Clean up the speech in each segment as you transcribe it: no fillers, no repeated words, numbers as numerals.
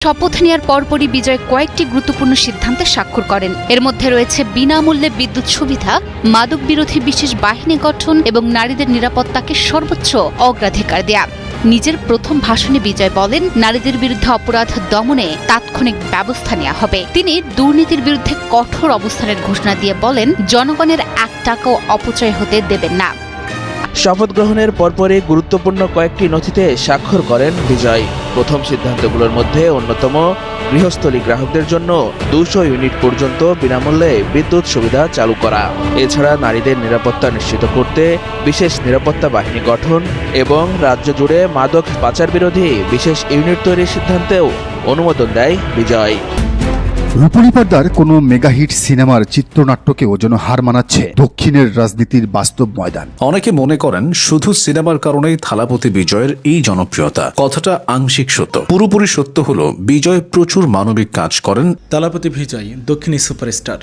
শপথ নেওয়ার পরপরই বিজয় কয়েকটি গুরুত্বপূর্ণ সিদ্ধান্তে স্বাক্ষর করেন। এর মধ্যে রয়েছে বিনামূল্যে বিদ্যুৎ সুবিধা, মাদক বিরোধী বিশেষ বাহিনী গঠন এবং নারীদের নিরাপত্তাকে সর্বোচ্চ অগ্রাধিকার দেয়া। নিজের প্রথম ভাষণে বিজয় বলেন, নারীদের বিরুদ্ধে অপরাধ দমনে তাৎক্ষণিক ব্যবস্থা নেওয়া হবে। তিনি দুর্নীতির বিরুদ্ধে কঠোর অবস্থানের ঘোষণা দিয়ে বলেন, জনগণের এক টাকাও অপচয় হতে দেবেন না। শপথ গ্রহণের পরপরই গুরুত্বপূর্ণ কয়েকটি নথিতে স্বাক্ষর করেন বিজয়। প্রথম সিদ্ধান্তগুলোর মধ্যে অন্যতম গৃহস্থলী গ্রাহকদের জন্য 200 ইউনিট পর্যন্ত বিনামূল্যে বিদ্যুৎ সুবিধা চালু করা। এছাড়া নারীদের নিরাপত্তা নিশ্চিত করতে বিশেষ নিরাপত্তা বাহিনী গঠন এবং রাজ্য জুড়ে মাদক পাচার বিরোধী বিশেষ ইউনিট তৈরির সিদ্ধান্তেও অনুমোদন দেয় বিজয়। রূপলী পর্দার কোনো মেগাহিট সিনেমার চিত্রনাট্যকেও যেন হার মানাচ্ছে দক্ষিণের রাজনীতির বাস্তব ময়দান। অনেকে মনে করেন শুধু সিনেমার কারণেই থালাপতি বিজয়ের এই জনপ্রিয়তা। কথাটা আংশিক সত্য। পুরোপুরি সত্য হলো বিজয় প্রচুর মানবিক কাজ করেন। থালাপতি বিজয় দক্ষিণী সুপারস্টার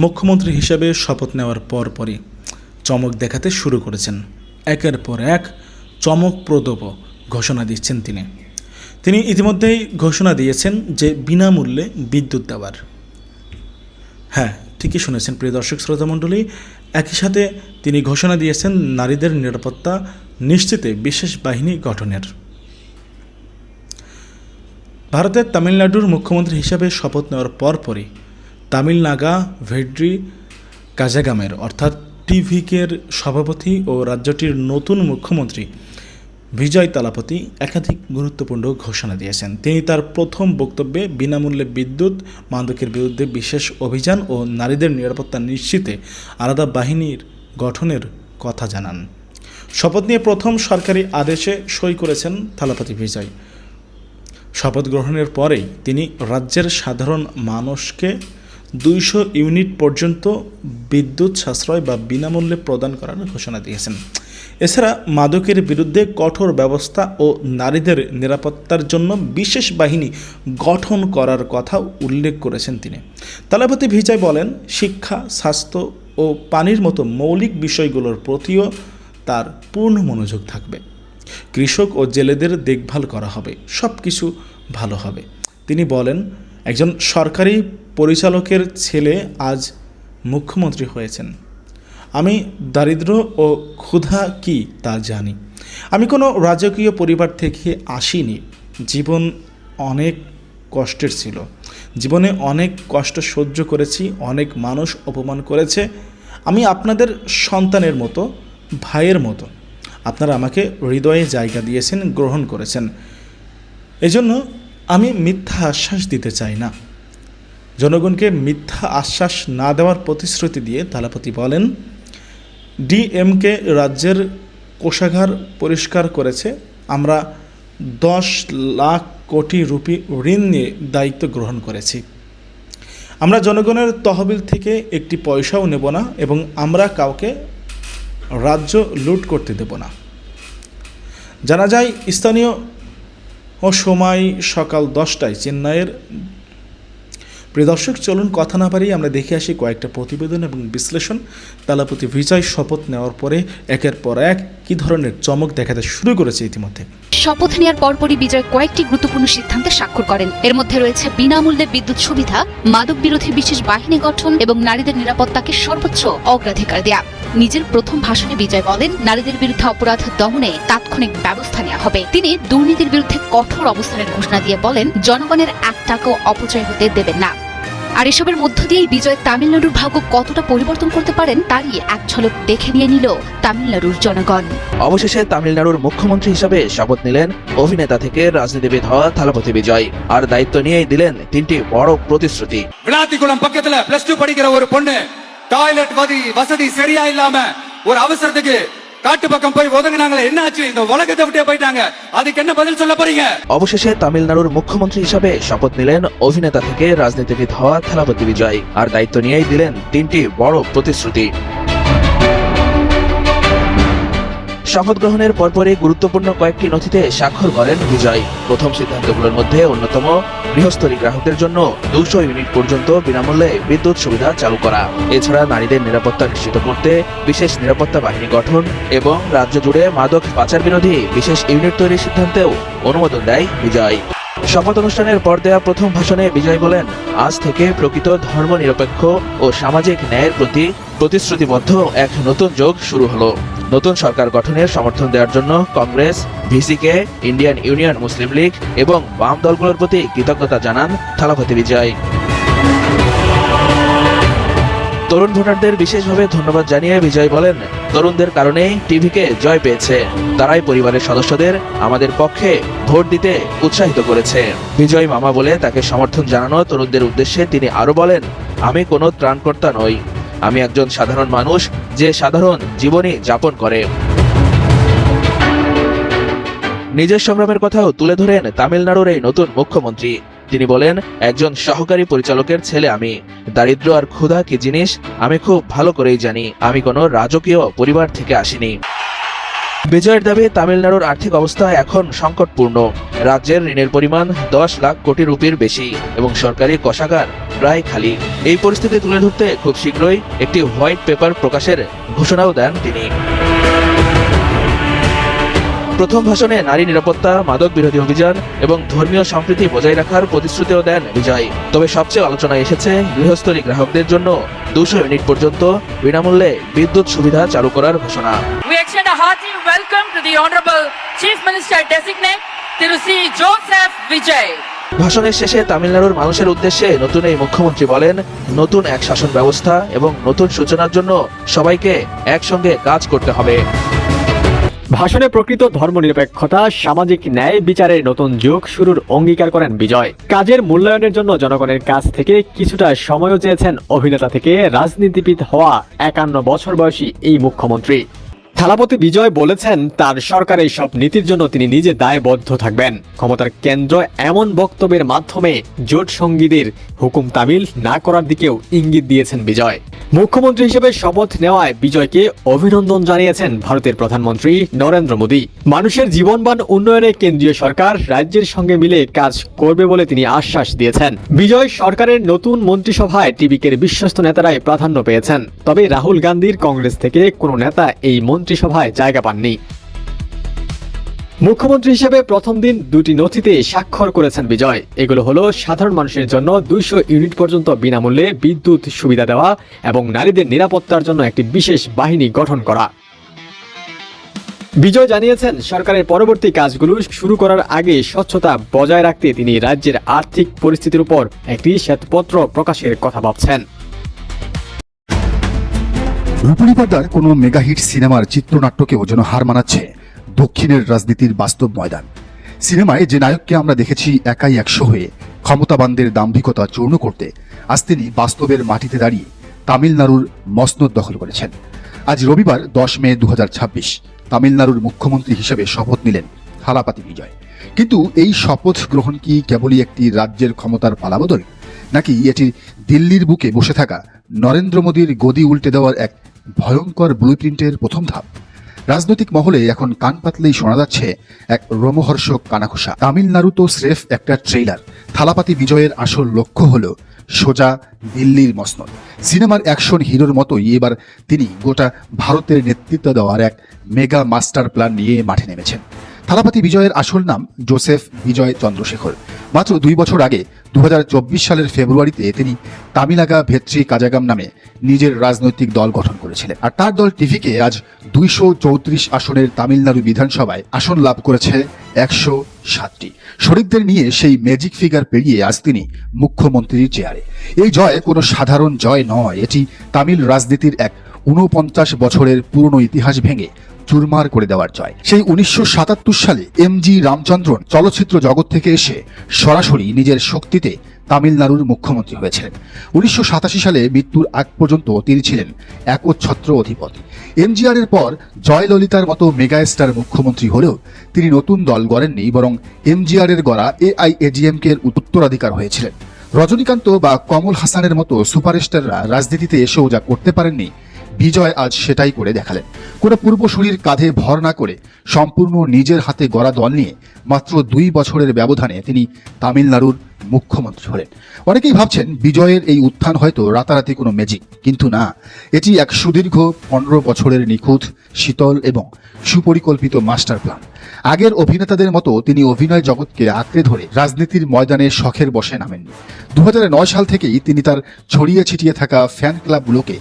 মুখ্যমন্ত্রী হিসেবে শপথ নেওয়ার পরপরই চমক দেখাতে শুরু করেছেন। একের পর এক চমকপ্রদ ঘোষণা দিচ্ছেন তিনি ইতিমধ্যেই ঘোষণা দিয়েছেন যে বিনামূল্যে বিদ্যুৎ দেওয়ার। হ্যাঁ, ঠিকই শুনেছেন প্রিয় দর্শক শ্রোতা মণ্ডলী। একই সাথে তিনি ঘোষণা দিয়েছেন নারীদের নিরাপত্তা নিশ্চিতে বিশেষ বাহিনী গঠনের। ভারতের তামিলনাড়ুর মুখ্যমন্ত্রী হিসাবে শপথ নেওয়ার পরপরই তামিলনাগা ভেড্রি কাজাগামের অর্থাৎ টিভিকের সভাপতি ও রাজ্যটির নতুন মুখ্যমন্ত্রী বিজয় থালাপতি একাধিক গুরুত্বপূর্ণ ঘোষণা দিয়েছেন। তিনি তার প্রথম বক্তব্যে বিনামূল্যে বিদ্যুৎ, মাদকের বিরুদ্ধে বিশেষ অভিযান ও নারীদের নিরাপত্তা নিশ্চিতে আলাদা বাহিনীর গঠনের কথা জানান। শপথ নিয়ে প্রথম সরকারি আদেশে সই করেছেন থালাপতি বিজয়। শপথ গ্রহণের পরেই তিনি রাজ্যের সাধারণ মানুষকে 200 ইউনিট পর্যন্ত বিদ্যুৎ সাশ্রয় বা বিনামূল্যে প্রদান করার ঘোষণা দিয়েছেন। এছাড়া মাদকের বিরুদ্ধে কঠোর ব্যবস্থা ও নারীদের নিরাপত্তার জন্য বিশেষ বাহিনী গঠন করার কথা উল্লেখ করেছেন তিনি। থালাপতি বিজয় বলেন, শিক্ষা, স্বাস্থ্য ও পানির মতো মৌলিক বিষয়গুলোর প্রতিও তার পূর্ণ মনোযোগ থাকবে। কৃষক ও জেলেদের দেখভাল করা হবে, সব কিছু ভালো হবে। তিনি বলেন, একজন সরকারি পরিচালকের ছেলে আজ মুখ্যমন্ত্রী হয়েছেন। আমি দারিদ্র্য ও ক্ষুধা কি তা জানি। আমি কোনো রাজকীয় পরিবার থেকে আসিনি। জীবন অনেক কষ্টের ছিল। জীবনে অনেক কষ্ট সহ্য করেছি, অনেক মানুষ অপমান করেছে। আমি আপনাদের সন্তানের মতো, ভাইয়ের মতো। আপনারা আমাকে হৃদয়ে জায়গা দিয়েছেন, গ্রহণ করেছেন। এজন্য আমি মিথ্যা আশ্বাস দিতে চাই না। জনগণকে মিথ্যা আশ্বাস না দেওয়ার প্রতিশ্রুতি দিয়ে থালাপতি বলেন, ডিএমকে রাজ্যের কোষাগার পরিষ্কার করেছে। আমরা 10 লাখ কোটি রুপি ঋণ নিয়ে দায়িত্ব গ্রহণ করেছি। আমরা জনগণের তহবিল থেকে একটি পয়সাও নেব না এবং আমরা কাউকে রাজ্য লুট করতে দেব না। জানা যায় স্থানীয় ও সময় সকাল 10টায় চেন্নাইয়ের। প্রিয় দর্শক, চলুন কথা না বাড়িয়ে আমরা দেখে আসি কয়েকটা প্রতিবেদন এবং বিশ্লেষণ। থালাপতি বিজয় শপথ নেওয়ার পরে একের পর এক কী ধরনের চমক দেখাতে শুরু করেছে ইতিমধ্যে। শপথ নেওয়ার পরপরই বিজয় কয়েকটি গুরুত্বপূর্ণ সিদ্ধান্তে স্বাক্ষর করেন। এর মধ্যে রয়েছে বিনামূল্যে বিদ্যুৎ সুবিধা, মাদক বিরোধী বিশেষ বাহিনী গঠন এবং নারীদের নিরাপত্তাকে সর্বোচ্চ অগ্রাধিকার দেয়া। নিজের প্রথম ভাষণে বিজয় বলেন, নারীদের বিরুদ্ধে অপরাধ দমনে তাৎক্ষণিক ব্যবস্থা নেওয়া হবে। তিনি দুর্নীতির বিরুদ্ধে কঠোর অবস্থানের ঘোষণা দিয়ে বলেন, জনগণের এক টাকাও অপচয় হতে দেবেন না। আর এসবের মধ্য দিয়েই বিজয় তামিলনাড়ুর ভাগ্য কতটা পরিবর্তন করতে পারেন তারই এক ঝলক দেখে নিয়ে নিল তামিলনাড়ুর জনগণ। অবশেষে তামিলনাড়ুর মুখ্যমন্ত্রী হিসাবে শপথ নিলেন অভিনেতা থেকে রাজনীতিবিদ হওয়া থালাপতি বিজয়। আর দায়িত্ব নিয়েই দিলেন 3টি বড় প্রতিশ্রুতি। விளாத்திக்குளம் பக்கத்துல +2 படிக்கிற ஒரு பொண்ணு டாய்லெட் வசதி சரியா இல்லாம ஒரு அவசரத்துக்கு காட்டு பக்கம் போய் ஒதுங்கினாங்களே, என்ன ஆச்சு? இந்த உலகத்தை விட்டே போயிட்டாங்க, அதுக்கு என்ன பதில் சொல்ல போறீங்க? অবশেষে তামিলনাড়ুর মুখ্যমন্ত্রী হিসাবে শপথ নিলেন অভিনেতা থেকে রাজনীতিবিদ হওয়া থালাপতি বিজয়। আর দায়িত্ব নিয়েই দিলেন 3টি বড় প্রতিশ্রুতি। শপথ গ্রহণের পরপরই গুরুত্বপূর্ণ কয়েকটি নথিতে স্বাক্ষর করেন বিজয়। প্রথম সিদ্ধান্তগুলোর মধ্যে অন্যতম গৃহস্থলী গ্রাহকদের জন্য 200 ইউনিট পর্যন্ত বিনামূল্যে বিদ্যুৎ সুবিধা চালু করা। এছাড়া নারীদের নিরাপত্তা নিশ্চিত করতে বিশেষ নিরাপত্তা বাহিনী গঠন এবং রাজ্য জুড়ে মাদক পাচার বিরোধী বিশেষ ইউনিট তৈরির সিদ্ধান্তেও অনুমোদন দেয় বিজয়। শপথ অনুষ্ঠানের পর দেয়া প্রথম ভাষণে বিজয় বলেন, আজ থেকে প্রকৃত ধর্মনিরপেক্ষ ও সামাজিক ন্যায়ের প্রতি প্রতিশ্রুতিবদ্ধ এক নতুন যুগ শুরু হলো। নতুন সরকার গঠনের সমর্থন দেওয়ার জন্য কংগ্রেস, ভিসিকে, ইন্ডিয়ান ইউনিয়ন মুসলিম লীগ এবং বাম দলগুলোর প্রতি কৃতজ্ঞতা জানান থালাপতি বিজয়। তরুণ ভোটারদের বিশেষভাবে ধন্যবাদ জানিয়ে বিজয় বলেন, তরুণদের কারণেই টিভিকে জয় পেয়েছে। তারাই পরিবারের সদস্যদের আমাদের পক্ষে ভোট দিতে উৎসাহিত করেছে। বিজয় মামা বলে তাকে সমর্থন জানানো তরুণদের উদ্দেশ্যে তিনি আরো বলেন, আমি কোনো ত্রাণকর্তা নই, আমি একজন সাধারণ মানুষ যে সাধারণ জীবনই যাপন করে। নিজের সংগ্রামের কথাও তুলে ধরেন তামিলনাড়ুর এই নতুন মুখ্যমন্ত্রী। তিনি বলেন, একজন সহকারী পরিচালকের ছেলে আমি। দারিদ্র আর ক্ষুধা কি জিনিস আমি খুব ভালো করেই জানি। আমি কোনো রাজকীয় পরিবার থেকে আসিনি। বিজয়ের দাবি, তামিলনাড়ুর আর্থিক অবস্থা এখন সংকটপূর্ণ। রাজ্যের ঋণের পরিমাণ 10 লাখ কোটি রুপির বেশি এবং সরকারি কোষাগার প্রায় খালি। এই পরিস্থিতি তুলে ধরতে খুব শীঘ্রই একটি হোয়াইট পেপার প্রকাশের ঘোষণাও দেন তিনি। প্রথম ভাষণে নারী নিরাপত্তা, মাদক বিরোধী অভিযান এবং ধর্মীয় সম্প্রীতি বজায় রাখার প্রতিশ্রুতিও দেন বিজয়। তবে সবচেয়ে আলোচনায় এসেছে গৃহস্থলী গ্রাহকদের জন্য 200 ইউনিট পর্যন্ত বিনামূল্যে বিদ্যুৎ সুবিধা চালু করার ঘোষণা। We extend a hearty welcome to the Honorable Chief Minister Designate Thiru C. Joseph Vijay. ভাষণের শেষে তামিলনাড়ুর মানুষের উদ্দেশ্যে নতুন এই মুখ্যমন্ত্রী বলেন, নতুন এক শাসন ব্যবস্থা এবং নতুন সূচনার জন্য সবাইকে একসঙ্গে কাজ করতে হবে। ভাষণে প্রকৃত ধর্মনিরপেক্ষতা, সামাজিক ন্যায় বিচারের নতুন যুগ শুরুর অঙ্গীকার করেন বিজয়। কাজের মূল্যায়নের জন্য জনগণের কাছ থেকে কিছুটা সময়ও চেয়েছেন অভিনেতা থেকে রাজনীতিবিদ হওয়া 51 বছর বয়সী এই মুখ্যমন্ত্রী। থালাপতি বিজয় বলেছেন, তার সরকারের সব নীতির জন্য তিনি নিজে দায়বদ্ধ থাকবেন। ক্ষমতার কেন্দ্র এমন বক্তব্যের মাধ্যমে জোট সঙ্গীদের হুকুম তামিল না করার দিকেও ইঙ্গিত দিয়েছেন বিজয়। মুখ্যমন্ত্রী হিসেবে শপথ নেওয়ায় বিজয়কে অভিনন্দন জানিয়েছেন ভারতের প্রধানমন্ত্রী নরেন্দ্র মোদী। মানুষের জীবনমান উন্নয়নে কেন্দ্রীয় সরকার রাজ্যের সঙ্গে মিলে কাজ করবে বলে তিনি আশ্বাস দিয়েছেন। বিজয় সরকারের নতুন মন্ত্রিসভায় টিভিকের বিশ্বস্ত নেতারাই প্রাধান্য পেয়েছেন। তবে রাহুল গান্ধীর কংগ্রেস থেকে কোনো নেতা এই মন্ত্রিসভায় জায়গা পাননি। মুখ্যমন্ত্রী হিসেবে প্রথম দিন 2টি নথিতে স্বাক্ষর করেছেন বিজয়। এগুলো হলো সাধারণ মানুষের জন্য 200 ইউনিট পর্যন্ত বিনামূল্যে বিদ্যুৎ সুবিধা দেওয়া এবং নারীদের নিরাপত্তার জন্য একটি বিশেষ বাহিনী গঠন করা। বিজয় জানিয়েছেন, সরকারের পরবর্তী কাজগুলো শুরু করার আগে স্বচ্ছতা বজায় রাখতে তিনি রাজ্যের আর্থিক পরিস্থিতির উপর একটি শ্বেতপত্র প্রকাশের কথা ভাবছেন। রূপলী পর্দার কোনো মেগাহিট সিনেমার চিত্রনাট্যকেও যেন হার মানাচ্ছে দক্ষিণের রাজনীতির বাস্তব ময়দান। সিনেমায় যে নায়ককে আমরা দেখেছি একাই 100 হয়ে ক্ষমতাবানদের দাম্ভিকতা চূর্ণ করতে, আজ তিনি বাস্তবের মাটিতে দাঁড়িয়ে তামিলনাড়ুর মসনদ দখল করেছেন। আজ রবিবার 10 মে 2026 তামিলনাড়ুর মুখ্যমন্ত্রী হিসেবে শপথ নিলেন থালাপতি বিজয়। কিন্তু এই শপথ গ্রহণ কি কেবলই একটি রাজ্যের ক্ষমতার পালাবদল, নাকি এটি দিল্লির বুকে বসে থাকা নরেন্দ্র মোদীর গদি উল্টে দেওয়ার এক ভয়ঙ্কর ব্লুপ্রিন্টের প্রথম ধাপ? রাজনৈতিক মহলে এখন কান পাতলেই শোনা যাচ্ছে এক রোমহর্ষক কানাঘুষা। তামিলনাড়ু তো স্রেফ একটা ট্রেইলার। থালাপতি বিজয়ের আসল লক্ষ্য হলো সোজা দিল্লির মসনদ। সিনেমার অ্যাকশন হিরোর মতোই এবার তিনি গোটা ভারতের নেতৃত্ব দেওয়ার এক মেগা মাস্টার প্ল্যান নিয়ে মাঠে নেমেছেন। থালাপতি বিজয়ের আসল নাম জোসেফ বিজয় চন্দ্রশেখর। মাত্র 2 বছর আগে 2024 সালের ফেব্রুয়ারিতে তিনি তামিলাগা ভেট্রি কাজাগাম নামে নিজের রাজনৈতিক দল গঠন করেছিলেন। আর তার দল টিভিকে আজ 234 আসনের তামিলনাড়ু বিধানসভায় আসন লাভ করেছে 107টি। শরিকদের নিয়ে সেই ম্যাজিক ফিগার পেরিয়ে আজ তিনি মুখ্যমন্ত্রীর চেয়ারে। এই জয় কোনো সাধারণ জয় নয়, এটি তামিল রাজনীতির এক 49 বছরের পুরনো ইতিহাস ভেঙে চুরমার করে দেওয়ার জয়। সেই 1977 সালে এমজি রামচন্দ্রন চলচ্চিত্র জগৎ থেকে এসে সরাসরি নিজের শক্তিতে তামিলনাড়ুর মুখ্যমন্ত্রী হয়েছিলেন। 1987 সালে মৃত্যুর আগ পর্যন্ত তিনি ছিলেন একচ্ছত্র অধিপতি। এমজিআরের পর জয়ললিতার মতো মেগাস্টার মুখ্যমন্ত্রী হলেও তিনি নতুন দল গড়েননি, বরং এমজিআরের গড়া AIADMK-এর উত্তরাধিকার হয়েছিলেন। রজনীকান্ত বা কমল হাসানের মতো সুপারস্টাররা রাজনীতিতে এসেও যা করতে পারেননি, বিজয় আজ সেটাই করে দেখালেন। কোনো পূর্বসূরির কাঁধে ভর না করে সম্পূর্ণ নিজের হাতে গড়া দল নিয়ে মাত্র 2 বছরের ব্যবধানে তিনি তামিলনাড়ুর মুখ্যমন্ত্রী হলেন। অনেকেই ভাবছেন বিজয়ের এই উত্থান হয়তো রাতারাতি কোনো ম্যাজিক, কিন্তু না, এটি এক সুদীর্ঘ 15 বছরের নিখুঁত, শীতল এবং সুপরিকল্পিত মাস্টার প্ল্যান। আগের অভিনেতাদের মতো তিনি অভিনয় জগৎকে আঁকড়ে ধরে রাজনীতির ময়দানে শখের বশে নামেননি। 2009 সাল থেকেই তিনি তার ছড়িয়ে ছিটিয়ে থাকা ফ্যান ক্লাবগুলোকে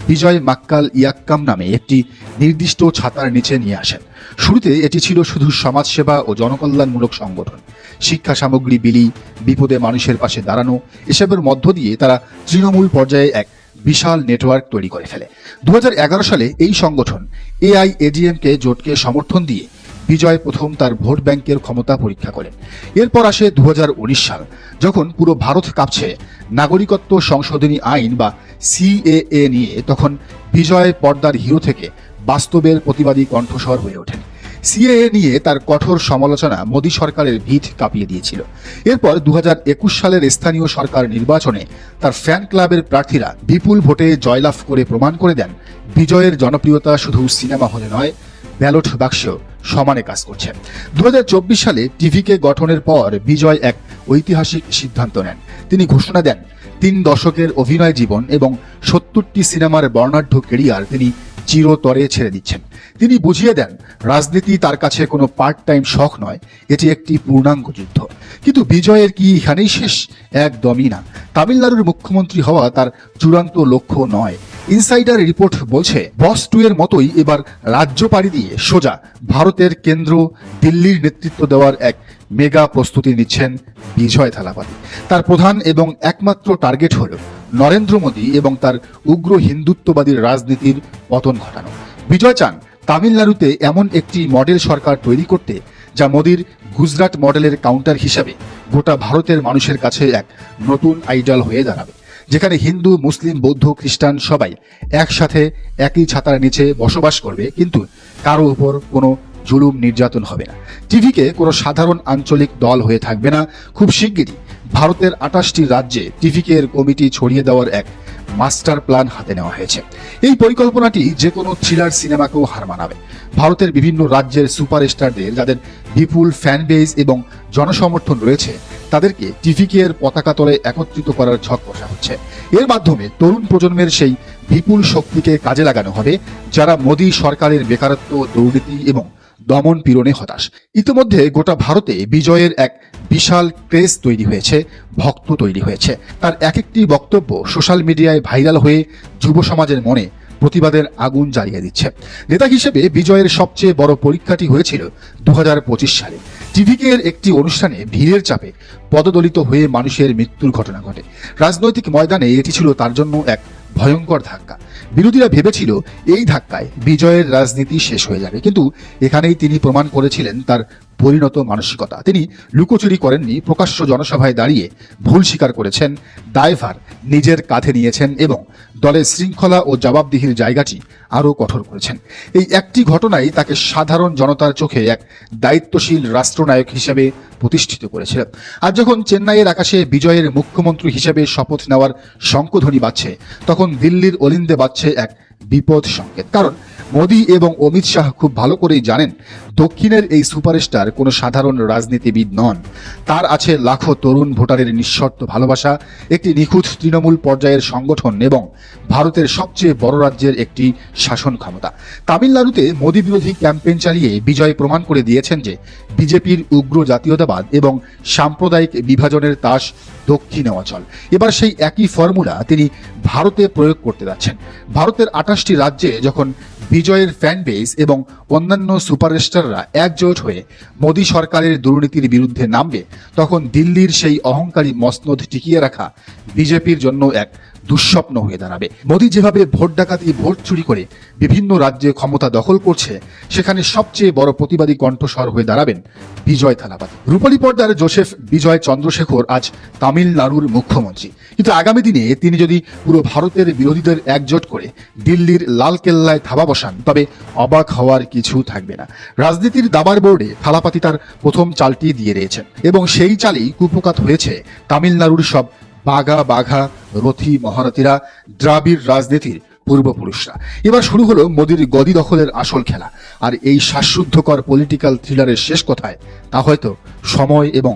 বিজয় মাক্কাল ইয়াক্কাম নামে একটি নির্দিষ্ট ছাতার নিচে নিয়ে আসেন। শুরুতে এটি ছিল শুধু সমাজসেবা ও জনকল্যাণমূলক সংগঠন। শিক্ষা সামগ্রী বিলি, বিপদে মানুষের পাশে দাঁড়ানো, এসবের মধ্য দিয়ে তারা তৃণমূল পর্যায়ে এক বিশাল নেটওয়ার্ক তৈরি করে ফেলে। 2011 সালে এই সংগঠন AIADMকে জোটকে সমর্থন দিয়ে বিজয় প্রথম তার ভোট ব্যাংকের ক্ষমতা পরীক্ষা করেন। এরপর আসে 2019 সাল, যখন পুরো ভারত কাঁপছে নাগরিকত্ব সংশোধনী আইন বা CAA নিয়ে। তখন বিজয় পর্দার হিরো থেকে বাস্তবের প্রতিবাদী কণ্ঠস্বর হয়ে ওঠেন। CAA নিয়ে তার কঠোর সমালোচনা মোদী সরকারের ভিত কাঁপিয়ে দিয়েছিল। এরপর 2021 সালের স্থানীয় সরকার নির্বাচনে তার ফ্যান ক্লাবের প্রার্থীরা বিপুল ভোটে জয়লাভ করে প্রমাণ করে দেন বিজয়ের জনপ্রিয়তা শুধু সিনেমা হলে নয়, ব্যালট বাক্সেও সমানে কাজ করছে। 2024 সালে টিভিকে গঠনের পর বিজয় এক ঐতিহাসিক সিদ্ধান্ত নেন। তিনি ঘোষণা দেন 3 দশকের অভিনয় জীবন এবং 70টি সিনেমার বর্ণাঢ্য কেরিয়ার তিনি চিরতরে ছেড়ে দিচ্ছেন। তিনি বুঝিয়ে দেন রাজনীতি তার কাছে কোনো পার্ট টাইম শখ নয়, এটি একটি পূর্ণাঙ্গ যুদ্ধ। কিন্তু বিজয়ের কি এখানেই শেষ? একদমই না। তামিলনাড়ুর মুখ্যমন্ত্রী হওয়া তার চূড়ান্ত লক্ষ্য নয়। ইনসাইডার রিপোর্ট বলছে বস 2 এর মতোই এবার রাজ্য পাড়ি দিয়ে সোজা ভারতের কেন্দ্র দিল্লির নেতৃত্ব দেওয়ার এক মেগা প্রস্তুতি নিচ্ছেন বিজয় থালাপতি। তার প্রধান এবং একমাত্র টার্গেট হল নরেন্দ্র মোদী এবং তার উগ্র হিন্দুত্ববাদী রাজনীতির পতন ঘটানো। বিজয় চান তামিলনাড়ুতে এমন একটি মডেল সরকার তৈরি করতে যা মোদীর গুজরাট মডেলের কাউন্টার হিসাবে গোটা ভারতের মানুষের কাছে এক নতুন আইডল হয়ে দাঁড়াবে, যেখানে হিন্দু, মুসলিম, বৌদ্ধ, খ্রিস্টান সবাই একসাথে একই ছাতার নিচে বসবাস করবে, কিন্তু কারো উপর কোনো জুলুম নির্যাতন হবে না। টিভিকে কোনো সাধারণ আঞ্চলিক দল হয়ে থাকবে না। খুব শিগগিরই ভারতের 28টি রাজ্যে টিভিকে এর কমিটি ছড়িয়ে দেওয়ার এক মাস্টার প্ল্যান হাতে নেওয়া হয়েছে। এই পরিকল্পনাটি যে কোনো থ্রিলার সিনেমাকেও হার মানাবে। ভারতের বিভিন্ন রাজ্যের সুপারস্টারদের যাদের বিপুল ফ্যান বেস এবং জনসমর্থন রয়েছে, তাদেরকে টিভিকে এর পতাকা তলে একত্রিত করার ঝক বসা হচ্ছে। এর মাধ্যমে তরুণ প্রজন্মের সেই বিপুল শক্তিকে কাজে লাগানো হবে যারা মোদী সরকারের বেকারত্ব, দুর্নীতি এবং দমন পীড়নে হতাশ। ইতিমধ্যে গোটা ভারতে বিজয়ের এক বিশাল ক্রেজ তৈরি হয়েছে, ভক্ত তৈরি হয়েছে। তার এক একটি বক্তব্য সোশ্যাল মিডিয়ায় ভাইরাল হয়ে যুব সমাজের মনে প্রতিবাদের আগুন জ্বালিয়ে দিচ্ছে। নেতা হিসেবে বিজয়ের সবচেয়ে বড় পরীক্ষাটি হয়েছিল 2025 সালে। টিভিকে এর একটি অনুষ্ঠানে ভিড়ের চাপে পদদলিত হয়ে মানুষের মৃত্যুর ঘটনা ঘটে। রাজনৈতিক ময়দানে এটি ছিল তার জন্য এক ভয়ঙ্কর ধাক্কা। বিরোধীরা ভেবেছিল এই ধাক্কায় বিজয়ের রাজনীতি শেষ হয়ে যাবে, কিন্তু এখানেই তিনি প্রমাণ করেছিলেন তার পরিণত মানসিকতা। তিনি লুকোচুরি করেননি, প্রকাশ্য জনসভায় দাঁড়িয়ে ভুল স্বীকার করেছেন, দায়ভার নিজের কাঁধে নিয়েছেন এবং দলের শৃঙ্খলা ও জবাবদিহির জায়গাটি আরও কঠোর করেছেন। এই একটি ঘটনাই তাকে সাধারণ জনতার চোখে এক দায়িত্বশীল রাষ্ট্রনায়ক হিসেবে প্রতিষ্ঠিত করেছিলেন। আর যখন চেন্নাইয়ের আকাশে বিজয়ের মুখ্যমন্ত্রী হিসেবে শপথ নেওয়ার শঙ্খধ্বনি বাজছে, তখন দিল্লির অলিন্দে বাজছে এক বিপদ সংকেত। কারণ মোদী এবং অমিত শাহ খুব ভালো করেই জানেন দক্ষিণের এই সুপারস্টার কোনো সাধারণ রাজনীতিবিদ নন। তার আছে লাখো তরুণ ভোটারের নিঃশর্ত ভালোবাসা, একটি নিখুঁত তৃণমূল পর্যায়ের সংগঠন এবং ভারতের সবচেয়ে বড় রাজ্যের একটি শাসন ক্ষমতা। তামিলনাড়ুতে মোদী বিরোধী ক্যাম্পেইন চালিয়ে বিজয় প্রমাণ করে দিয়েছেন যে বিজেপির উগ্র জাতীয়তাবাদ এবং সাম্প্রদায়িক বিভাজনের তাস দক্ষিণে অচল। এবার সেই একই ফর্মুলা তিনি ভারতে প্রয়োগ করতে যাচ্ছেন। ভারতের 28টি রাজ্যে যখন বিজয়ের ফ্যান বেস এবং অন্যান্য সুপারস্টাররা একজোট হয়ে মোদী সরকারের দুর্নীতির বিরুদ্ধে নামবে, তখন দিল্লির সেই অহংকারী মসনদ টিকিয়ে রাখা বিজেপির জন্য এক দুঃস্বপ্ন হয়ে দাঁড়াবে। মোদী যেভাবে ভোট ডাকাতি, ভোট চুরি করে বিভিন্ন রাজ্যে ক্ষমতা দখল করছে, সেখানে সবচেয়ে বড় প্রতিবাদী কণ্ঠস্বর হয়ে দাঁড়াবেন বিজয় থালাপতি। রূপালী পর্দার জোসেফ বিজয় চন্দ্রশেখর আজ তামিলনাড়ুর মুখ্যমন্ত্রী, কিন্তু আগামী দিনে তিনি যদি পুরো ভারতের বিরোধীদের একজোট করে দিল্লির লালকেল্লায় থাবা বসান, তবে অবাক হওয়ার কিছু থাকবে না। রাজনীতির দাবার বোর্ডে থালাপতি তার প্রথম চালটি দিয়ে রয়েছেন এবং সেই চালই কুপকাত হয়েছে তামিলনাড়ুর সব বাঘা রথী মহারথীরা, দ্রাবিড় রাজনীতির পূর্বপুরুষরা। এবার শুরু হলো মোদীর গদি দখলের আসল খেলা। আর এই শ্বাসরুদ্ধকর পলিটিক্যাল থ্রিলারের শেষ কথায় তা হয়তো সময় এবং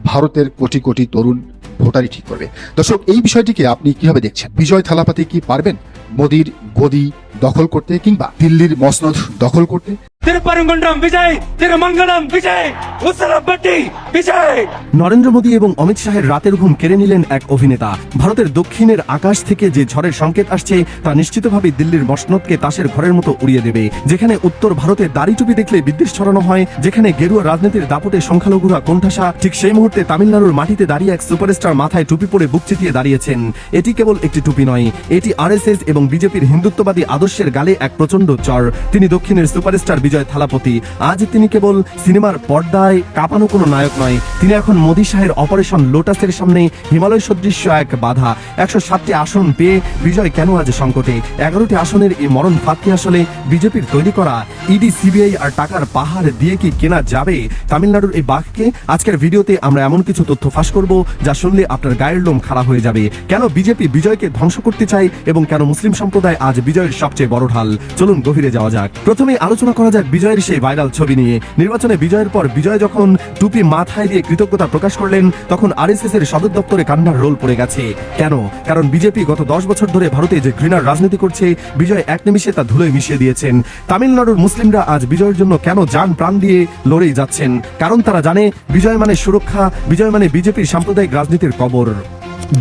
ভারতের কোটি কোটি তরুণ ভোটারই ঠিক করবে। দর্শক, এই বিষয়টিকে আপনি কিভাবে দেখছেন? বিজয় থালাপতি কি পারবেন মোদির গদি দখল করতে কিংবা দিল্লির মসনদ দখল করতে? திருப்பரங்குன்றம் விஜய் திருமங்கலம் விஜய் உசலப்பட்டி விஜய் নরেন্দ্র মোদী এবং অমিত শাহের রাতের ঘুম কেড়ে নিলেন এক অভিনেতা। ভারতের দক্ষিণের আকাশ থেকে যে ঝড়ের সংকেত আসছে তা নিশ্চিতভাবে দিল্লির মসনদকে তাসের ঘরের মতো উড়িয়ে দেবে। যেখানে উত্তর ভারতে দাড়ি টুপি দেখলে বিদ্বেষ ছড়ানো হয়, যেখানে গেরুয়া রাজনীতির দাপটে সংখ্যালঘুরা কোণঠাসা, ঠিক সেই মুহূর্তে তামিলনাড়ুর মাটিতে দাঁড়িয়ে এক সুপারস্টার মাথায় টুপি পরে বুক চিতিয়ে দাঁড়িয়েছেন। এটি কেবল একটি টুপি নয়, এটি আরএসএস এবং বিজেপির হিন্দুত্ববাদী আদর্শের গালে এক প্রচন্ড চর। তিনি দক্ষিণের সুপারস্টার বিজয় থালাপতি। আজ তিনি কেবল সিনেমার পর্দায় কাঁপানো কোনো নায়ক নয়, তিনি এখন মোদী শাহের অপারেশন লোটাসের সামনে হিমালয় সদৃশ্য এক বাধা। 107টি আসন পেয়ে বিজয় কেন আজ সংকটে? 11টি আসনের এই মরণ ফাঁদকে আসলে বিজেপির তৈরি করা ইডি, সিবিআই আর টাকার পাহাড় দিয়ে কি কেনা যাবে তামিলনাড়ুর এই বাঘকে? আজকের ভিডিওতে আমরা এমন কিছু তথ্য ফাঁস করব যা শুনলে আপনার গায়ের লোম খাড়া হয়ে যাবে। কেন বিজেপি বিজয়কে ধ্বংস করতে চায় এবং কেন মুসলিম সম্প্রদায় আজ বিজয়ের সবচেয়ে বড় ঢাল। চলুন গভীরে যাওয়া যাক। প্রথমে আলোচনা করা যাক বিজয়ের সেই ভাইরাল ছবি নিয়ে। নির্বাচনে বিজয়ের পর বিজয় যখন টুপি মাথায় দিয়ে কৃতজ্ঞতা প্রকাশ করলেন, তখন আরএসএস এর সদর দপ্তরে কান্নার রোল পড়ে গেছে। কেন? কারণ বিজেপি গত 10 বছর ধরে ভারতে যে ঘৃণার রাজনীতি করছে, বিজয় এক নিমিষে তা ধুলোয় মিশিয়ে দিয়েছেন। তামিলনাড়ুর মুসলিমরা আজ বিজয়ের জন্য কেন জান প্রাণ দিয়ে লড়েই যাচ্ছেন? কারণ তারা জানে বিজয় মানে সুরক্ষা, বিজয় মানে বিজেপির সাম্প্রদায়িক রাজনীতির কবর।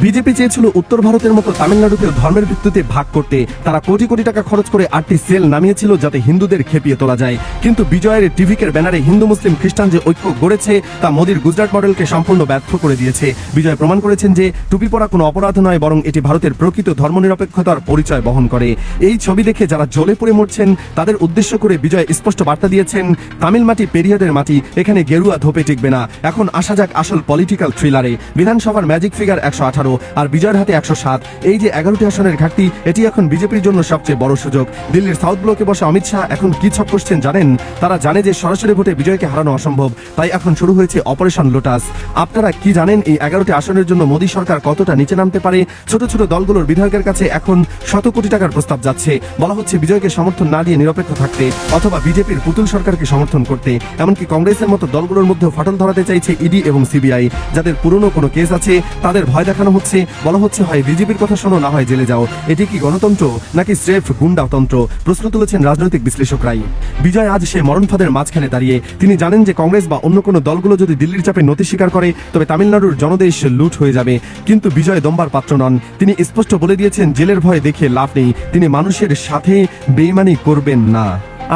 বিজেপি চেয়েছিল উত্তর ভারতের মতো তামিলনাড়ুকে ধর্মের ভিত্তিতে ভাগ করতে। তারা কোটি কোটি টাকা খরচ করে 8টি সেল নামিয়েছিল যাতে হিন্দুদের খেপিয়ে তোলা যায়। কিন্তু বিজয়ের টিভিকের ব্যানারে হিন্দু মুসলিম খ্রিস্টান যে ঐক্য গড়েছে তা মোদির গুজরাট মডেলকে সম্পূর্ণ ব্যর্থ করে দিয়েছে। বিজয় প্রমাণ করেছেন যে টুপি পরা কোনো অপরাধ নয়, বরং এটি ভারতের প্রকৃত ধর্মনিরপেক্ষতার পরিচয় বহন করে। এই ছবি দেখে যারা জ্বলে পড়ে মরছেন তাদের উদ্দেশ্য করে বিজয় স্পষ্ট বার্তা দিয়েছেন, তামিল মাটি পেরিয়াদের মাটি, এখানে গেরুয়া ধোপে টিকবে না। এখন আসা যাক আসল পলিটিক্যাল থ্রিলারে। বিধানসভার ম্যাজিক ফিগার 118 আর বিজয়ের হাতে 107। এই যে 11টি আসনের ঘাটতি, এটি এখন বিজেপির জন্য সবচেয়ে বড় সুযোগ। দিল্লির সাউথ ব্লকে বসে অমিত শাহ এখন কি ছক করছেন জানেন? তারা জানে যে সরাসরি ভোটে বিজয়কে হারানো অসম্ভব, তাই এখন শুরু হয়েছে অপারেশন লোটাস। আপনারা কি জানেন এই 11টি আসনের জন্য মোদী সরকার কতটা নিচে নামতে পারে? ছোট ছোট দলগুলোর বিধায়কের কাছে এখন শত কোটি টাকার প্রস্তাব যাচ্ছে। বলা হচ্ছে বিজয়কে সমর্থন না দিয়ে নিরপেক্ষ থাকতে অথবা বিজেপির পুতুল সরকারকে সমর্থন করতে। এমনকি কংগ্রেসের মতো দলগুলোর মধ্যে ফাটল ধরাতে চাইছে ইডি এবং সিবিআই। যাদের পুরনো কোনো কেস আছে তাদের ভয় দেখানো হচ্ছে, বলা হচ্ছে হয় বিজেপির কথা শোনো, না হয় জেলে যাও। এটি কি গণতন্ত্র নাকি স্রেফ গুন্ডাতন্ত্র? প্রশ্ন তুলেছেন রাজনৈতিক বিশ্লেষকরাই। বিজয় আজ সে মরণ ফাঁদের মাঝখানে দাঁড়িয়ে। তিনি জানেন যে কংগ্রেস বা অন্য কোনো দলগুলো যদি দিল্লির চাপে নতি স্বীকার করে তবে তামিলনাড়ুর জনদেশ লুট হয়ে যাবে। কিন্তু বিজয় দম্বার পাত্র নন। তিনি স্পষ্ট বলে দিয়েছেন জেলের ভয় দেখিয়ে লাভ নেই, তিনি মানুষের সাথে বেইমানি করবেন না।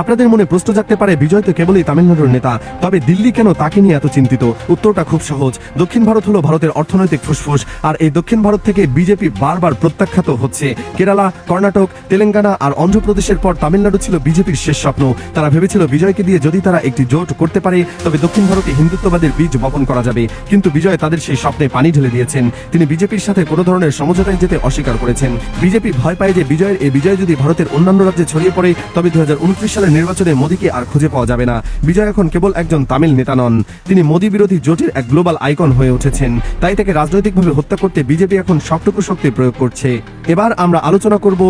আপনাদের মনে প্রশ্ন জাগতে পারে বিজয় তো কেবলই তামিলনাড়ুর নেতা, তবে দিল্লি কেন তাকে নিয়ে এত চিন্তিত? উত্তরটা খুব সহজ। দক্ষিণ ভারত হলো ভারতের অর্থনৈতিক ফুসফুস, আর এই দক্ষিণ ভারত থেকে বিজেপি বারবার প্রত্যাখ্যাত হচ্ছে। কেরালা, কর্ণাটক, তেলেঙ্গানা আর অন্ধ্রপ্রদেশের পর তামিলনাড়ু ছিল বিজেপির শেষ স্বপ্ন। তারা ভেবেছিল বিজয়কে দিয়ে যদি তারা একটি জোট করতে পারে তবে দক্ষিণ ভারতে হিন্দুত্ববাদের বীজ বপন করা যাবে। কিন্তু বিজয় তাদের সেই স্বপ্নে পানি ঢেলে দিয়েছেন। তিনি বিজেপির সাথে কোনো ধরনের সমঝোতায় যেতে অস্বীকার করেছেন। বিজেপি ভয় পায় যে বিজয়ের এই বিজয় যদি ভারতের অন্যান্য রাজ্যে ছড়িয়ে পড়ে তবে 2029 সালের নির্বাচনে মোদীকে আর খুঁজে পাওয়া যাবে না। বিজয় এখন কেবল একজন তামিল নেতা নন, তিনি মোদী বিরোধী জোটের এক গ্লোবাল আইকন হয়ে উঠেছেন। তাই তাকে রাজনৈতিকভাবে হত্যা করতে বিজেপি এখন সবটুকু শক্তি প্রয়োগ করছে। এবার আমরা আলোচনা করব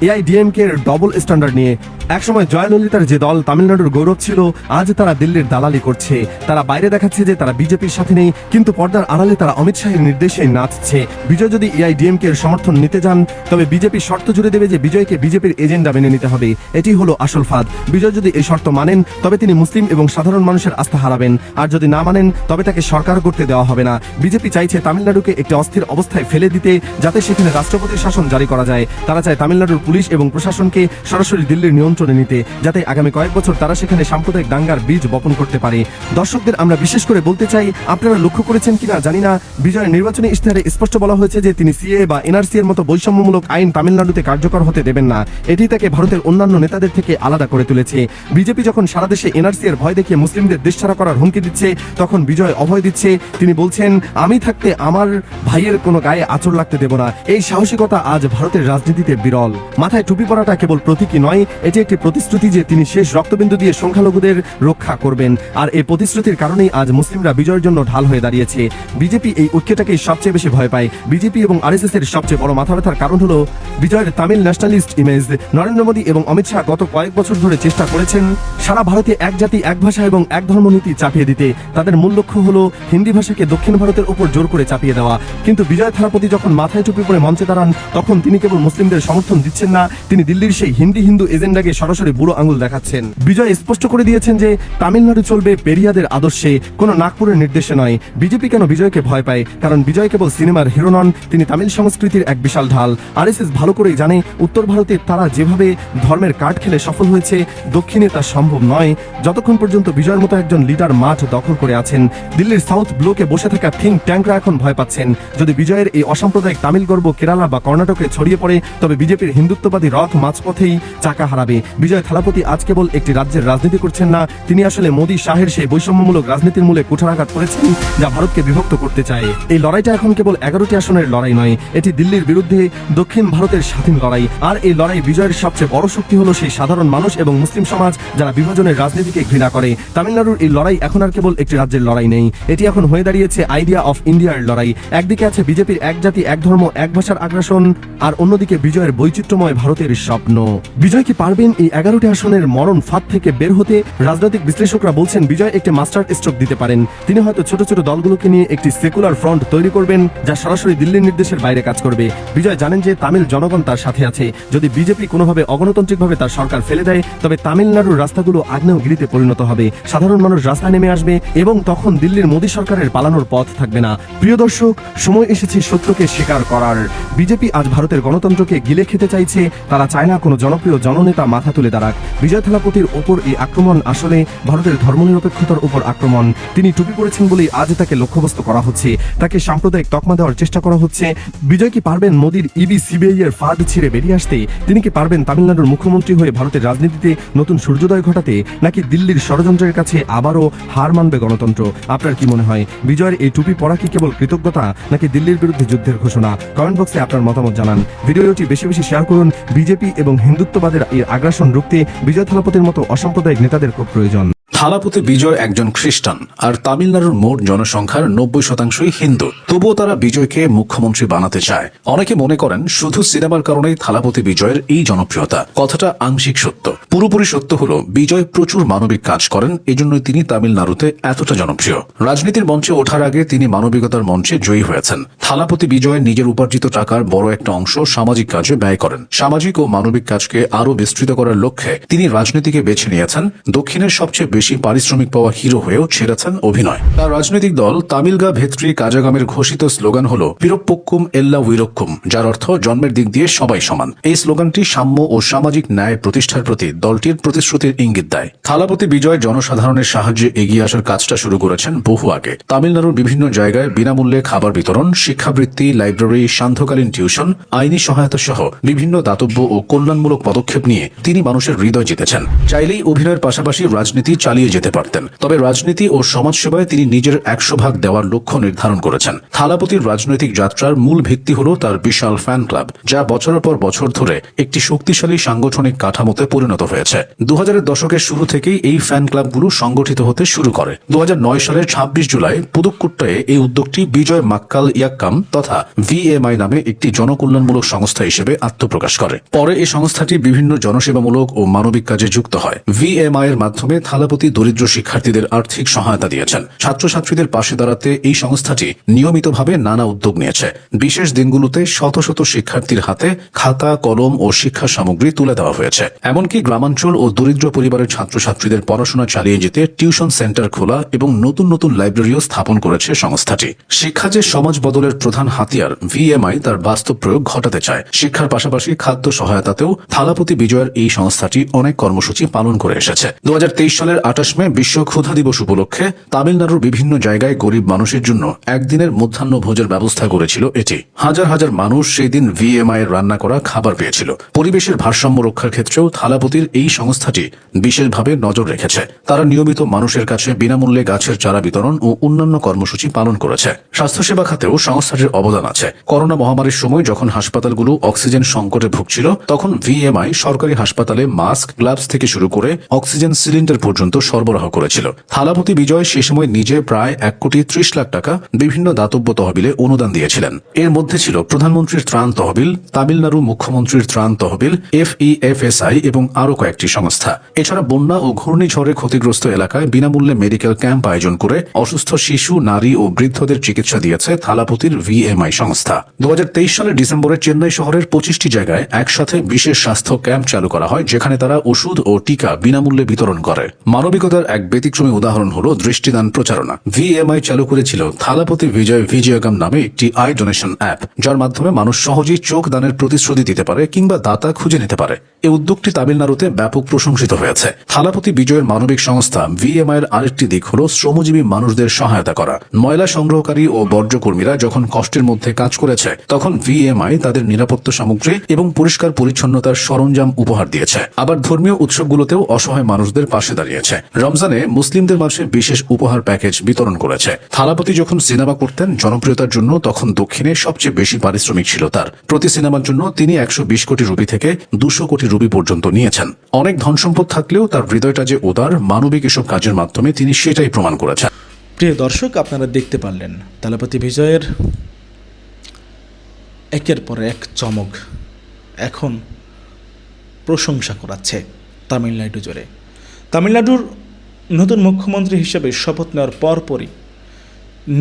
এআইডিএমকে এর ডবল স্ট্যান্ডার্ড নিয়ে। একসময় জয়ললিতার যে দল তামিলনাড়ুর গৌরব ছিল, আজ তারা দিল্লির দালালি করছে। তারা বাইরে দেখাচ্ছে যে তারা বিজেপির সাথে নেই, কিন্তু পর্দার আড়ালে তারা অমিত শাহের নির্দেশে নাচছে। বিজয় যদি এআইডিএমকে এর সমর্থন নিতে যান তবে বিজেপি শর্ত জুড়ে দেবে যে বিজয়কে বিজেপির এজেন্ডা মেনে নিতে হবে। এটি হলো আসল ফাঁদ। বিজয় যদি এই শর্ত মানেন তবে তিনি মুসলিম এবং সাধারণ মানুষের আস্থা হারাবেন, আর যদি না মানেন তবে তাকে সরকার করতে দেওয়া হবে না। বিজেপি চাইছে তামিলনাড়ুকে একটি অস্থির অবস্থায় ফেলে দিতে, যাতে সেখানে রাষ্ট্রপতির শাসন জারি করা যায়। তারা চায় তামিলনাড়ুর পুলিশ এবং প্রশাসনকে সরাসরি দিল্লির নিয়ন্ত্রণে নিতে, যাতে আগামী কয়েক বছর তারা সেখানে সাম্প্রদায়িক দাঙ্গার বীজ বপন করতে পারে। দর্শকদের আমরা বিশেষ করে বলতে চাই, আপনারা লক্ষ্য করেছেন কিনা জানি না, বিজয়ের নির্বাচনী ইশতেহারে স্পষ্ট বলা হয়েছে যে তিনি সিএ বা এনআরসি এর মতো বৈষম্যমূলক আইন তামিলনাড়ুতে কার্যকর হতে দেবেন না। এটি তাকে ভারতের অন্যান্য নেতাদের থেকে আলাদা করে তুলেছে। বিজেপি যখন সারা দেশে এনআরসি এর ভয় দেখিয়ে মুসলিমদের দেশছাড়া করার হুমকি দিচ্ছে, তখন বিজয় অভয় দিচ্ছে। তিনি বলছেন, আমি থাকতে আমার ভাইয়ের কোনো গায়ে আঁচড় লাগতে দেব না। এই সাহসিকতা আজ ভারতের রাজনীতিতে বিরল। মাথায় টুপি পরাটা কেবল প্রতীকী নয়, এটি একটি প্রতিশ্রুতি যে তিনি শেষ রক্তবিন্দু দিয়ে সংখ্যালঘুদের রক্ষা করবেন, আর এই প্রতিশ্রুতির কারণেই আজ মুসলিমরা বিজয়ের জন্য ঢাল হয়ে দাঁড়িয়েছে। বিজেপি এই ঐক্যটাকেই সবচেয়ে বেশি ভয় পায়। বিজেপি এবং আরএসএস এর সবচেয়ে বড় মাথা ব্যথার কারণ হলো বিজয়ের তামিল ন্যাশনালিস্ট ইমেজ। নরেন্দ্র মোদী এবং অমিত শাহ গত কয়েক বছর ধরে চেষ্টা করেছেন সারা ভারতে এক জাতি এক ভাষা এবং এক ধর্ম নীতি চাপিয়ে দিতে। তাদের মূল লক্ষ্য হলো হিন্দি ভাষাকে দক্ষিণ ভারতের উপর জোর করে চাপিয়ে দেওয়া। কিন্তু বিজয় থালাপতি যখন মাথায় টুপি পরে মঞ্চে দাঁড়ান, তখন তিনি কেবল মুসলিমদের সমর্থন দিচ্ছেন না, তিনি দিল্লির সেই হিন্দু এজেন্ডাকে সরাসরি বুড়ো আঙুল দেখাচ্ছেন। বিজয় স্পষ্ট করে দিয়েছেন যে তামিলনাড়ু চলবে পেরিয়াদের আদর্শে, কোনো নাগপুরের নির্দেশে নয়। বিজেপি কেন বিজয়কে ভয় পায়? কারণ বিজয় কেবল সিনেমার হিরো নন, তিনি তামিল সংস্কৃতির এক বিশাল ঢাল। আরএসএস ভালো করেই জানে উত্তর ভারতে তারা যেভাবে ধর্মের কার্ড খেলে সফল হয়েছে, দক্ষিণে তা সম্ভব নয় যতক্ষণ পর্যন্ত বিজয়ের মতো একজন লিডার মাঠ দখল করে আছেন। দিল্লির সাউথ ব্লকে বসে থাকা থিঙ্ক ট্যাঙ্করা এখন ভয় পাচ্ছেন। যদি বিজয়ের এই অসাম্প্রদায়িক তামিল গর্ব কেরালা বা কর্ণাটকে ছড়িয়ে পড়ে, তবে বিজেপির হিন্দুত্ববাদী রথ মাঝপথেই চাকা হারাবে। বিজয় থালাপতি আজ কেবল একটি রাজ্যের রাজনীতি করছেন না, তিনি আসলে মোদী শাহের সেই বৈষম্যমূলক রাজনীতির মূলে কুঠারাঘাত করেছেন যা ভারতকে বিভক্ত করতে চায়। এই লড়াইটা এখন কেবল 11টি আসনের লড়াই নয়, এটি দিল্লির বিরুদ্ধে দক্ষিণ ভারতের স্বাধীন লড়াই। আর এই লড়াই বিজয়ের সবচেয়ে বড় শক্তি হলো সেই সাধারণ মানুষ এবং মুসলিম সমাজ যারা বিভাজনের রাজনীতিকে ঘৃণা করে। তামিলনাড়ুর এই লড়াই এখন আর কেবল একটি রাজ্যের লড়াই নেই, এটি এখন হয়ে দাঁড়িয়েছে আইডিয়া অফ ইন্ডিয়ার লড়াই। একদিকে আছে বিজেপির এক জাতি এক ধর্ম এক ভাষার আগ্রাসন, আর অন্যদিকে বিজয়ের বৈচিত্র্যময় ভারতের স্বপ্ন। বিজয় কি পারবেন এই 11টি আসনের মরণ ফাঁদ থেকে বের হতে? রাজনৈতিক বিশ্লেষকরা বলছেন বিজয় একটি মাস্টার স্ট্রোক দিতে পারেন। তিনি হয়তো ছোট ছোট দলগুলোকে নিয়ে একটি সেকুলার ফ্রন্ট তৈরি করবেন যা সরাসরি দিল্লির নির্দেশের বাইরে কাজ করবে। বিজয় জানেন যে তামিল জনগণ তার সাথে আছে। যদি বিজেপি কোনোভাবে অগণতান্ত্রিকভাবে তার সরকার ফেলে দেয়, তবে তামিলনাড়ুর রাস্তাগুলো আগ্নেয়গিরিতে পরিণত হবে, সাধারণ মানুষ রাস্তায় নেমে আসবে এবং তখন দিল্লির মোদী সরকারের পালানোর পথ থাকবে না। প্রিয় দর্শক, সময় এসেছে সত্যকে স্বীকার করার। বিজেপি আজ ভারতের গণতন্ত্রকে গিলে খেতে চাইছে, তারা চায় না কোনো জনপ্রিয় জননেতা মাথা তুলে দাঁড়াক। বিজয় থালাপতির ওপর এই আক্রমণ আসলে ভারতের ধর্মনিরপেক্ষতার উপর আক্রমণ। তিনি টুপি পরেছেন বলেই আজ তাকে লক্ষ্যবস্তু করা হচ্ছে, তাকে সাম্প্রদায়িক তকমা দেওয়ার চেষ্টা করা হচ্ছে। বিজয় কি পারবেন মোদীর ইডি সিবিআই এর ফাঁদ ছিঁড়ে বেরিয়ে আসতে? তিনি কি পারবেন তামিলনাড়ুর মুখ্যমন্ত্রী হয়ে ভারতের রাজনীতিতে নতুন সূর্যোদয় ঘটাতে? নাকি দিল্লির ষড়যন্ত্রের কাছে আবারও হার মানবে গণতন্ত্র? আপনার কি মনে হয়, বিজয়ের এই টুপি পরা কি কেবল কৃতজ্ঞতা নাকি দিল্লির বিরুদ্ধে যুদ্ধের ঘোষণা? কমেন্ট বক্সে আপনার মতামত জানান। ভিডিওটি বেশি বেশি শেয়ার করুন। বিজেপি এবং হিন্দুত্ববাদের এই আগ্রাসন রুখতে বিজয় থালাপতির মতো অসাম্প্রদায়িক নেতাদের খুব প্রয়োজন। থালাপতি বিজয় একজন খ্রিস্টান, আর তামিলনাড়ুর মোট জনসংখ্যার 90%ই হিন্দু। তবুও তারা বিজয়কে মুখ্যমন্ত্রী বানাতে চায়। অনেকে মনে করেন শুধু সিনেমার কারণেই থালাপতি বিজয়ের এই জনপ্রিয়তা। কথাটা আংশিক সত্য। পুরোপুরি সত্য হলো বিজয় প্রচুর মানবিক কাজ করেন, এজন্যই তিনি তামিলনাড়ুতে এতটা জনপ্রিয়। রাজনীতির মঞ্চে ওঠার আগে তিনি মানবিকতার মঞ্চে জয়ী হয়েছেন। থালাপতি বিজয় নিজের উপার্জিত টাকার বড় একটা অংশ সামাজিক কাজে ব্যয় করেন। সামাজিক ও মানবিক কাজকে আরো বিস্তৃত করার লক্ষ্যে তিনি রাজনীতিকে বেছে নিয়েছেন। দক্ষিণের সবচেয়ে বেশি পারিশ্রমিক পাওয়া হিরো হয়েও ছেড়েছেন অভিনয়। তার রাজনৈতিক দল তামিলগা ভেত্রি কাজাগামের ঘোষিত স্লোগান হল পিরপ্পক্কুম এল্লা উইরক্কুম, যার অর্থ জন্মের দিক দিয়ে সবাই সমান। এই স্লোগানটি সাম্য ও সামাজিক ন্যায় প্রতিষ্ঠার প্রতি দলটির প্রতিশ্রুতির ইঙ্গিত দেয়। থালাপতি বিজয় জনসাধারণের সাহায্যে এগিয়ে আসার কাজটা শুরু করেছেন বহু আগে। তামিলনাড়ুর বিভিন্ন জায়গায় বিনামূল্যে খাবার বিতরণ, শিক্ষাবৃত্তি, লাইব্রেরি, সান্ধ্যকালীন টিউশন, আইনি সহায়তা সহ বিভিন্ন দাতব্য ও কল্যাণমূলক পদক্ষেপ নিয়ে তিনি মানুষের হৃদয় জিতেছেন। চাইলেই অভিনয়ের পাশাপাশি রাজনীতি চালিয়ে যেতে পারতেন, তবে রাজনীতি ও সমাজসেবায় তিনি নিজের 100% দেওয়ার লক্ষ্য নির্ধারণ করেছেন। থালাপতির রাজনৈতিক যাত্রার মূল ভিত্তি হল তার বিশাল ফ্যান ক্লাব, যা বছরের পর বছর ধরে একটি শক্তিশালী সাংগঠনিক কাঠামোতে পরিণত হয়েছে। 2000-এর দশকের শুরু থেকেই এই ফ্যান ক্লাবগুলো সংগঠিত হতে শুরু করে। 2009 সালের 26 জুলাই পুদুক্কোট্টায় এই উদ্যোগটি বিজয় মাক্কাল ইয়াক্কাম তথা VMI নামে একটি জনকল্যাণমূলক সংস্থা হিসেবে আত্মপ্রকাশ করে। পরে এই সংস্থাটি বিভিন্ন জনসেবামূলক ও মানবিক কাজে যুক্ত হয়। VMI এর মাধ্যমে থালাপতি দরিদ্র শিক্ষার্থীদের আর্থিক সহায়তা দিয়েছেন। ছাত্রছাত্রীদের পাশে দাঁড়াতে এই সংস্থাটি নিয়মিতভাবে নানা উদ্যোগ নিয়েছে। বিশেষ দিনগুলোতে শত শত শিক্ষার্থীর হাতে খাতা, কলম ও শিক্ষা সামগ্রী তুলে দেওয়া হয়েছে। এমনকি গ্রামাঞ্চল ও দরিদ্র পরিবারের ছাত্রছাত্রীদের পড়াশোনা চালিয়ে যেতে টিউশন সেন্টার খোলা এবং নতুন নতুন লাইব্রেরিও স্থাপন করেছে সংস্থাটি। শিক্ষা যে সমাজ বদলের প্রধান হাতিয়ার, VMI তার বাস্তব প্রয়োগ ঘটাতে চায়। শিক্ষার পাশাপাশি খাদ্য সহায়তাতেও থালাপতি বিজয়ের এই সংস্থাটি অনেক কর্মসূচি পালন করে এসেছে। 2023 সালের 28 মে বিশ্ব ক্ষুধা দিবস উপলক্ষে তামিলনাড়ুর বিভিন্ন জায়গায় গরিব মানুষের জন্য একদিনের মধ্যাহ্ন ভোজের ব্যবস্থা করেছিল এটি। হাজার হাজার মানুষ সেই দিন VMI এর রান্না করা খাবার পেয়েছিল। পরিবেশের ভারসাম্য রক্ষার ক্ষেত্রেও থালাপতির এই সংস্থাটি বিশেষভাবে নজর রেখেছে। তারা নিয়মিত মানুষের কাছে বিনামূল্যে গাছের চারা বিতরণ ও অন্যান্য কর্মসূচি পালন করেছে। স্বাস্থ্যসেবা খাতেও সংস্থা সংস্থাটির অবদান আছে। করোনা মহামারীর সময় যখন হাসপাতালগুলো অক্সিজেন সংকটে ভুগছিল, তখন ভিএমআই সরকারি হাসপাতালে মাস্ক, গ্লাভস থেকে শুরু করে অক্সিজেন সিলিন্ডার পর্যন্ত সরবরাহ করেছিল। থালাপতি বিজয় সে সময় নিজে প্রায় 1,30,00,000 টাকা বিভিন্ন দাতব্য তহবিলে অনুদান দিয়েছিলেন। এর মধ্যে ছিল প্রধানমন্ত্রীর ত্রাণ তহবিল, তামিলনাড়ু মুখ্যমন্ত্রীর ত্রাণ তহবিল, FEFSI এবং আরও কয়েকটি সংস্থা। এছাড়া বন্যা ও ঘূর্ণিঝড়ে ক্ষতিগ্রস্ত এলাকায় বিনামূল্যে মেডিকেল ক্যাম্প আয়োজন করে অসুস্থ শিশু, নারী ও বৃদ্ধদের চিকিৎসা দিয়েছে থালাপতির ভিএমআই সংস্থা। 2023 সালের ডিসেম্বরে চেন্নাই শহরের 25টি জায়গায় একসাথে বিশেষ স্বাস্থ্য ক্যাম্প চালু করা হয়, যেখানে তারা ওষুধ ও টিকা বিনামূল্যে বিতরণ করে। মানবিকতার এক ব্যতিক্রমী উদাহরণ হল দৃষ্টিদান প্রচারণা। ভিএমআই চালু করেছিল থালাপতি বিজয় ভিজয়াগাম নামে একটি আই ডোনেশন অ্যাপ, যার মাধ্যমে মানুষ সহজেই চোখ দানের প্রতিশ্রুতি দিতে পারে কিংবা দাতা খুঁজে নিতে পারে। এই উদ্যোগটি তামিলনাড়ুতে ব্যাপক প্রশংসিত হয়েছে। থালাপতি বিজয়ের মানবিক সংস্থা ভিএমআই এর আরেকটি দিক হল শ্রমজীবী মানুষদের সহায়তা করা। ময়লা সংগ্রহকারী ও বর্জ্যকর্মীরা যখন কষ্টের মধ্যে কাজ করেছে, তখন ভিএমআই তাদের নিরাপত্তা সামগ্রী এবং পরিষ্কার পরিচ্ছন্নতার সরঞ্জাম উপহার দিয়েছে। আবার ধর্মীয় উৎসবগুলোতেও অসহায় মানুষদের পাশে দাঁড়িয়েছে। রমজানে মুসলিমদের মাঝে বিশেষ উপহার প্যাকেজ বিতরণ করেছে। থালাপতি যখন সিনেমা করতেন জনপ্রিয়তার জন্য, তখন দক্ষিণে সবচেয়ে বেশি পারিশ্রমিক ছিল তার। প্রতি সিনেমার জন্য তিনি 120 কোটি রুপি থেকে 200 কোটি রুপি পর্যন্ত নিয়েছেন। অনেক ধন সম্পদ থাকলেও তার হৃদয়টা যে উদার, মানবিক এসব কাজের মাধ্যমে তিনি সেটাই প্রমাণ করেছেন। প্রিয় দর্শক, আপনারা দেখতে পারলেন থালাপতি বিজয়ের একের পর এক চমক এখন প্রশংসা করাচ্ছে তামিলনাড়ু জুড়ে। তামিলনাড়ুর নতুন মুখ্যমন্ত্রী হিসেবে শপথ নেওয়ার পরপরই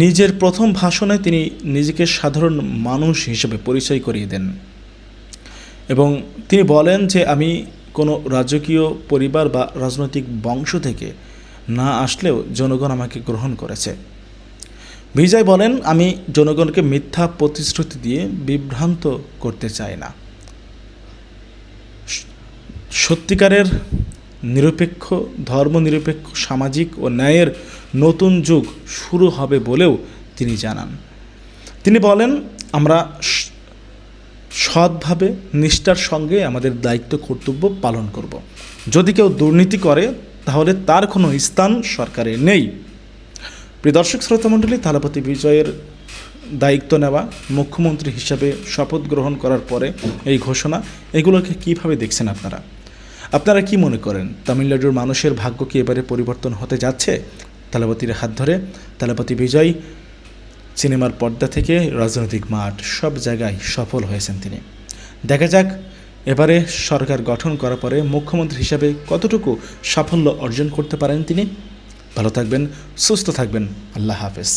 নিজের প্রথম ভাষণে তিনি নিজেকে সাধারণ মানুষ হিসেবে পরিচয় করিয়ে দেন এবং তিনি বলেন যে আমি কোনো রাজকীয় পরিবার বা রাজনৈতিক বংশ থেকে না আসলেও জনগণ আমাকে গ্রহণ করেছে। বিজয় বলেন, আমি জনগণকে মিথ্যা প্রতিশ্রুতি দিয়ে বিভ্রান্ত করতে চাই না। সত্যিকারের নিরপেক্ষ, ধর্মনিরপেক্ষ, সামাজিক ও ন্যায়ের নতুন যুগ শুরু হবে বলেও তিনি জানান। তিনি বলেন, আমরা সৎভাবে, নিষ্ঠার সঙ্গে আমাদের দায়িত্ব কর্তব্য পালন করব। যদি কেউ দুর্নীতি করে তাহলে তার কোনো স্থান সরকারে নেই। প্রিয় দর্শক শ্রোতা মণ্ডলী, থালাপতি বিজয়ের দায়িত্ব নেওয়া, মুখ্যমন্ত্রী হিসাবে শপথ গ্রহণ করার পরে এই ঘোষণা, এগুলোকে কিভাবে দেখছেন আপনারা? আপনারা কি মনে করেন তামিলনাড়ুর মানুষের ভাগ্য কি এবারে পরিবর্তন হতে যাচ্ছে থালাপতির হাত ধরে? থালাপতি বিজয় সিনেমার পর্দা থেকে রাজনৈতিক মাঠ সব জায়গায় সফল হয়েছেন তিনি। দেখা যাক এবারে সরকার গঠন করার পরে মুখ্যমন্ত্রী হিসাবে কতটুকু সাফল্য অর্জন করতে পারেন তিনি। ভালো থাকবেন, সুস্থ থাকবেন। আল্লাহ হাফেজ।